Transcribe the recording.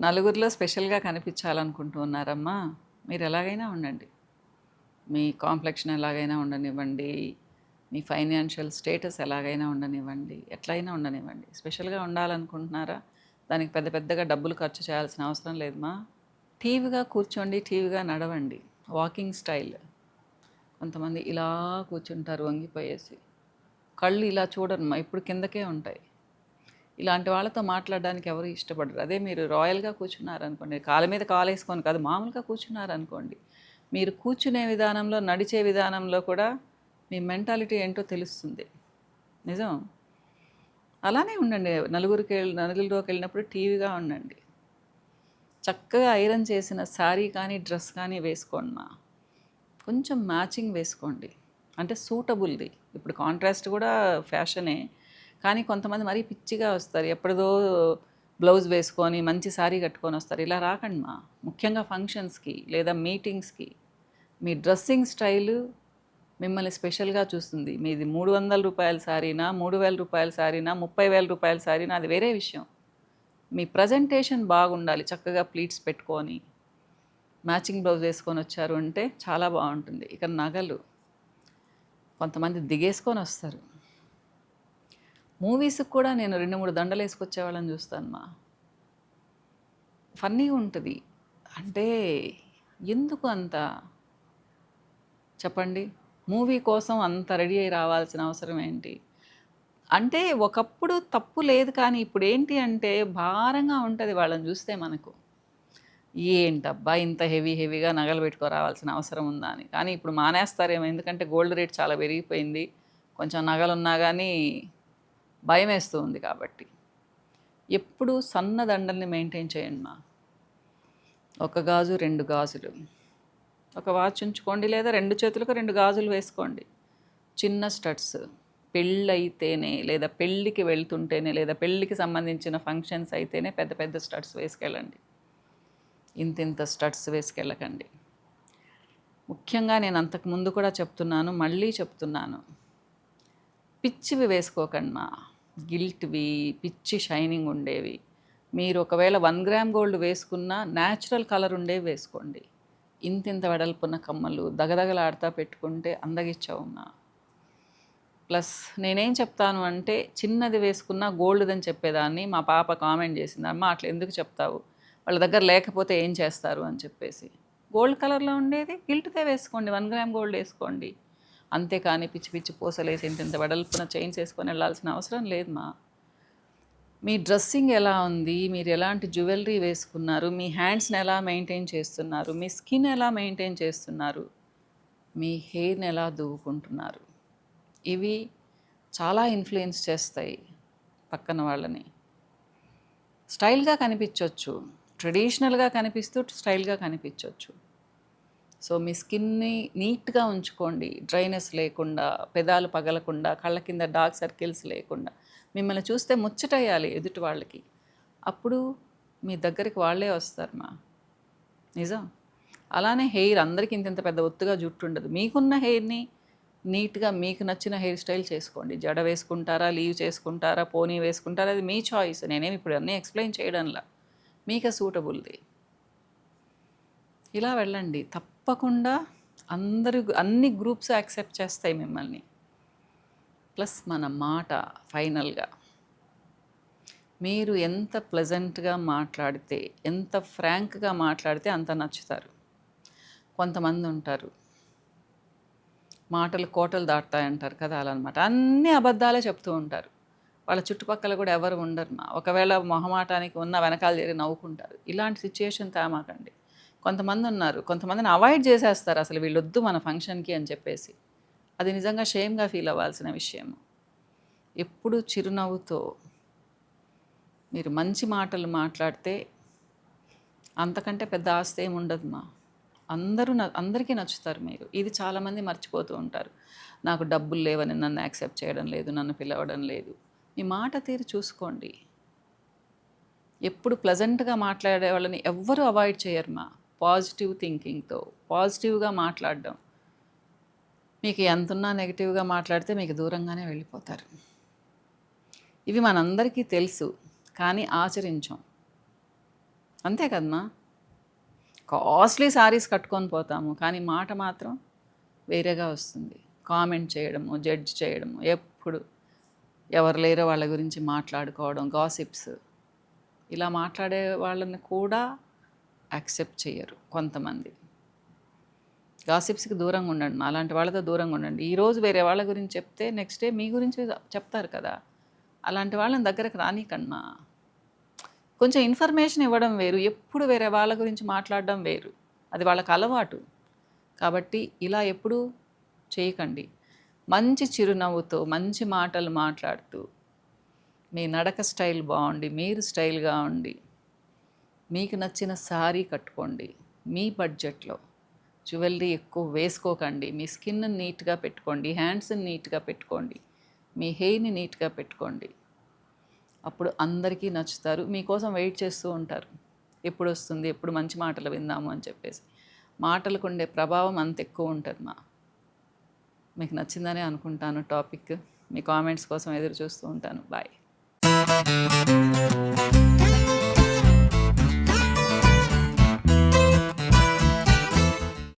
నలుగురిలో స్పెషల్‌గా కనిపించాలనుకుంటూ ఉన్నారమ్మా. మీరు ఎలాగైనా ఉండండి. మీ కాంప్లెక్షన్ ఎలాగైనా ఉండనివ్వండి. మీ ఫైనాన్షియల్ స్టేటస్ ఎలాగైనా ఉండనివ్వండి. ఎట్లయినా ఉండనివ్వండి. స్పెషల్‌గా ఉండాలనుకుంటున్నారా? దానికి పెద్ద పెద్దగా డబ్బులు ఖర్చు చేయాల్సిన అవసరం లేదమ్మా. ఠీవిగా కూర్చోండి, ఠీవిగా నడవండి. Walking style. కొంతమంది ఇలా కూర్చుంటారు వంగిపోయేసి. కళ్ళు ఇలా చూడరమ్మా. ఇప్పుడు కిందకే ఉంటాయి. ఇలాంటి వాళ్ళతో మాట్లాడడానికి ఎవరు ఇష్టపడరు. అదే మీరు రాయల్‌గా కూర్చున్నారనుకోండి, కాళ్ళ మీద కాలేసుకొని కాదు, మామూలుగా కూర్చున్నారనుకోండి, మీరు కూర్చునే విధానంలో, నడిచే విధానంలో కూడా మీ మెంటాలిటీ ఏంటో తెలుస్తుంది. నిజం. అలానే ఉండండి. నలుగురిలోకి వెళ్ళినప్పుడు టీవీగా ఉండండి. చక్కగా ఐరన్ చేసిన శారీ కానీ, డ్రెస్ కానీ వేసుకోండిమా. కొంచెం మ్యాచింగ్ వేసుకోండి. అంటే సూటబుల్‌ది. ఇప్పుడు కాంట్రాస్ట్ కూడా ఫ్యాషనే. కానీ కొంతమంది మరీ పిచ్చిగా వస్తారు. ఎప్పటిదో బ్లౌజ్ వేసుకొని, మంచి శారీ కట్టుకొని వస్తారు. ఇలా రాకండిమా. ముఖ్యంగా ఫంక్షన్స్‌కి లేదా మీటింగ్స్‌కి మీ డ్రెస్సింగ్ స్టైలు మిమ్మల్ని స్పెషల్‌గా చూస్తుంది. మీది రూ. 300 శారీనా, రూ. 3000 శారీనా, రూ. 30,000 శారీనా అది వేరే విషయం. మీ ప్రజెంటేషన్ బాగుండాలి. చక్కగా ప్లీట్స్ పెట్టుకొని, మ్యాచింగ్ బ్లౌజ్ వేసుకొని వచ్చారు అంటే చాలా బాగుంటుంది. ఇక నగలు కొంతమంది దిగేసుకొని వస్తారు. మూవీస్‌కి కూడా నేను 2, 3 దండలు వేసుకొచ్చేవాళ్ళని చూస్తానమ్మా. ఫన్నీగా ఉంటుంది. అంటే ఎందుకు అంత చెప్పండి? మూవీ కోసం అంత రెడీ అయ్యి రావాల్సిన అవసరం ఏంటి? అంటే ఒకప్పుడు తప్పు లేదు కానీ ఇప్పుడేంటి అంటే భారంగా ఉంటది వాళ్ళని చూస్తే మనకు. ఏంటబ్బా! ఇంత హెవీగా నగలు పెట్టుకొని రావాల్సిన అవసరం ఉందా అని. కానీ ఇప్పుడు మానేస్తారేమో ఎందుకంటే గోల్డ్ రేట్ చాలా పెరిగిపోయింది. కొంచెం నగలున్నా గానీ భయమేస్తూ ఉంది కాబట్టి. ఎప్పుడూ సన్న దండల్ని మెయింటైన్ చేయండిమా. ఒక గాజు, 2 గాజులు. ఒక వాచ్ ఉంచుకోండి లేదా 2 చేతులకు 2 గాజులు వేసుకోండి. చిన్న స్టడ్స్. పెళ్ళైతేనే లేదా పెళ్ళికి వెళ్తుంటేనే లేదా పెళ్ళికి సంబంధించిన ఫంక్షన్స్ అయితేనే పెద్ద పెద్ద స్టడ్స్ వేసుకెళ్ళండి. ఇంతింత స్టడ్స్ వేసుకెళ్ళకండి. ముఖ్యంగా నేను అంతకు ముందు కూడా చెప్తున్నాను, మళ్ళీ చెప్తున్నాను. పిచ్చివి వేసుకోకండిమా. గిల్ట్‌వి, పిచ్చి షైనింగ్ ఉండేవి. మీరు ఒకవేళ 1 గ్రామ్ గోల్డ్ వేసుకున్నా న్యాచురల్ కలర్ ఉండేవి వేసుకోండి. ఇంతింత వెడల్పున్న కమ్మలు దగదగలాడుతా పెట్టుకుంటే అందగిచ్చవమ్మా. ప్లస్ నేనేం చెప్తాను అంటే చిన్నది వేసుకున్నా గోల్డ్‌దని చెప్పేదాన్ని. మా పాప కామెంట్ చేసింది. అమ్మ అట్లా ఎందుకు చెప్తావు? వాళ్ళ దగ్గర లేకపోతే ఏం చేస్తారు అని చెప్పేసి. గోల్డ్ కలర్‌లో ఉండేది గిల్ట్‌దే వేసుకోండి. 1 గ్రామ్ గోల్డ్ ఏసుకోండి. అంతేకాని పిచ్చి పిచ్చి పూసలేసి ఇంతింత వెడల్పున చైన్స్ ఏసుకొని వెళ్ళాల్సిన అవసరం లేదు మా. మీ డ్రెస్సింగ్ ఎలా ఉంది? మీరు ఎలాంటి జ్యువెలరీ వేసుకున్నారు? మీ హ్యాండ్స్‌ని ఎలా మెయింటైన్ చేస్తున్నారు? మీ స్కిన్ ఎలా మెయింటైన్ చేస్తున్నారు? మీ హెయిర్‌ని ఎలా దువ్వుకుంటున్నారు? ఇవి చాలా ఇన్‌ఫ్లుయెన్స్ చేస్తాయి పక్కన వాళ్ళని. స్టైల్‌గా కనిపించొచ్చు. ట్రెడిషనల్‌గా కనిపిస్తూ స్టైల్‌గా కనిపించొచ్చు. సో, మీ స్కిన్‌ని నీట్‌గా ఉంచుకోండి. డ్రైనెస్ లేకుండా, పెదాలు పగలకుండా, కళ్ళ కింద డార్క్ సర్కిల్స్ లేకుండా. మిమ్మల్ని చూస్తే ముచ్చటేయాలి ఎదుటి వాళ్ళకి. అప్పుడు మీ దగ్గరికి వాళ్ళే వస్తారు మా. నిజం. అలానే హెయిర్ అందరికీ ఇంతింత పెద్ద ఒత్తుగా జుట్టు ఉండదు. మీకున్న హెయిర్‌ని నీట్‌గా మీకు నచ్చిన హెయిర్ స్టైల్ చేసుకోండి. జడ వేసుకుంటారా, లీవ్ చేసుకుంటారా, పోనీ వేసుకుంటారా అది మీ చాయిస్. నేనేమి ఇప్పుడు అన్నీ ఎక్స్‌ప్లెయిన్ చేయడంలా. మీకు సూటబుల్‌ది. ఇలా వెళ్ళండి. తప్పకుండా అన్ని గ్రూప్స్ యాక్సెప్ట్ చేస్తాయి మిమ్మల్ని. ప్లస్ మన మాట ఫైనల్‌గా. మీరు ఎంత ప్లెజెంట్‌గా మాట్లాడితే, ఎంత ఫ్రాంక్‌గా మాట్లాడితే అంత నచ్చుతారు. కొంతమంది ఉంటారు. మాటలు కోటలు దాటుతాయంటారు కదా! అలా అనమాట. అన్నీ అబద్ధాలే చెప్తూ ఉంటారు. వాళ్ళ చుట్టుపక్కల కూడా ఎవరు ఉండరు మా. ఒకవేళ మొహమాటానికి ఉన్న వెనకాల చేరి నవ్వుకుంటారు. ఇలాంటి సిట్యుయేషన్ తేమాకండి. కొంతమందున్నారు. కొంతమందిని అవాయిడ్ చేసేస్తారు అసలు వీళ్ళొద్దు మన ఫంక్షన్‌కి అని చెప్పేసి. అది నిజంగా షేమ్‌గా ఫీల్ అవ్వాల్సిన విషయం. ఎప్పుడూ చిరునవ్వుతో మీరు మంచి మాటలు మాట్లాడితే అంతకంటే పెద్ద ఆస్తి ఏమి ఉండదుమా. అందరికీ నచ్చుతారు మీరు. ఇది చాలామంది మర్చిపోతూ ఉంటారు. నాకు డబ్బులు లేవని నన్ను యాక్సెప్ట్ చేయడం లేదు, నన్ను పిలవడం లేదు. మీ మాట తీరు చూసుకోండి. ఎప్పుడు ప్లెజెంట్‌గా మాట్లాడే వాళ్ళని ఎవ్వరూ అవాయిడ్ చేయరుమా. పాజిటివ్ థింకింగ్‌తో, పాజిటివ్‌గా మాట్లాడడం. మీకు ఎంతున్నా నెగెటివ్‌గా మాట్లాడితే మీకు దూరంగానే వెళ్ళిపోతారు. ఇవి మనందరికీ తెలుసు. కానీ ఆచరించం. అంతే కదమ్మా. కాస్ట్లీ శారీస్ కట్టుకొని పోతాము, కానీ మాట మాత్రం వేరేగా వస్తుంది. కామెంట్ చేయడము, జడ్జ్ చేయడము, ఎప్పుడు ఎవరు లేరో వాళ్ళ గురించి మాట్లాడుకోవడం, గాసిప్స్. ఇలా మాట్లాడే వాళ్ళని కూడా యాక్సెప్ట్ చేయరు కొంతమంది. గాసిప్స్కి దూరంగా ఉండండి, అలాంటి వాళ్ళతో దూరంగా ఉండండి. ఈరోజు వేరే వాళ్ళ గురించి చెప్తే నెక్స్ట్ డే మీ గురించి చెప్తారు కదా, అలాంటి వాళ్ళని దగ్గరకు రానికన్నా. కొంచెం ఇన్ఫర్మేషన్ ఇవ్వడం వేరు, ఎప్పుడు వేరే వాళ్ళ గురించి మాట్లాడడం వేరు, అది వాళ్ళకి అలవాటు. కాబట్టి ఇలా ఎప్పుడూ చేయకండి. మంచి చిరునవ్వుతో మంచి మాటలు మాట్లాడుతూ, మీ నడక స్టైల్ బాగుండి, మీరు స్టైల్గా ఉండి, మీకు నచ్చిన శారీ కట్టుకోండి. మీ బడ్జెట్లో జ్యువెలరీ ఎక్కువ వేసుకోకండి. మీ స్కిన్ నీట్గా పెట్టుకోండి, హ్యాండ్స్ని నీట్గా పెట్టుకోండి, మీ హెయిర్ని నీట్గా పెట్టుకోండి. అప్పుడు అందరికీ నచ్చుతారు, మీకోసం వెయిట్ చేస్తూ ఉంటారు. ఎప్పుడు వస్తుంది, ఎప్పుడు మంచి మాటలు విందాము అని చెప్పేసి. మాటలకు ఉండే ప్రభావం అంత ఎక్కువ ఉంటుంది. మీకు నచ్చిందనే అనుకుంటాను టాపిక్. మీ కామెంట్స్ కోసం ఎదురు చూస్తూ ఉంటాను. బాయ్.